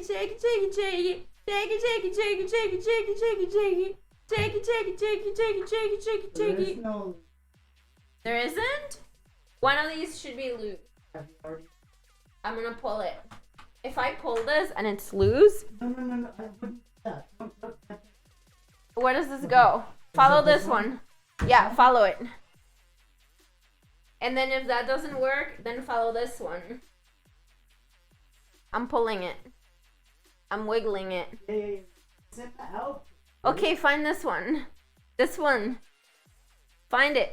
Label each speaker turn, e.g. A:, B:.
A: it, shake it, shake it, shake it. Shake it, shake it, shake it, shake it, shake it, shake it, shake it. Shake it, shake it, shake it, shake it, shake it, shake it, shake it.
B: No.
A: There isn't? One of these should be loose. I'm gonna pull it. If I pull this and it's loose,
B: No. I wouldn't do that. Don't.
A: where does this go? Follow this one. Yeah, follow it. And then if that doesn't work, then follow this one. I'm pulling it. I'm wiggling it.
B: Hey, send that out.
A: Okay, find this one. This one. Find it.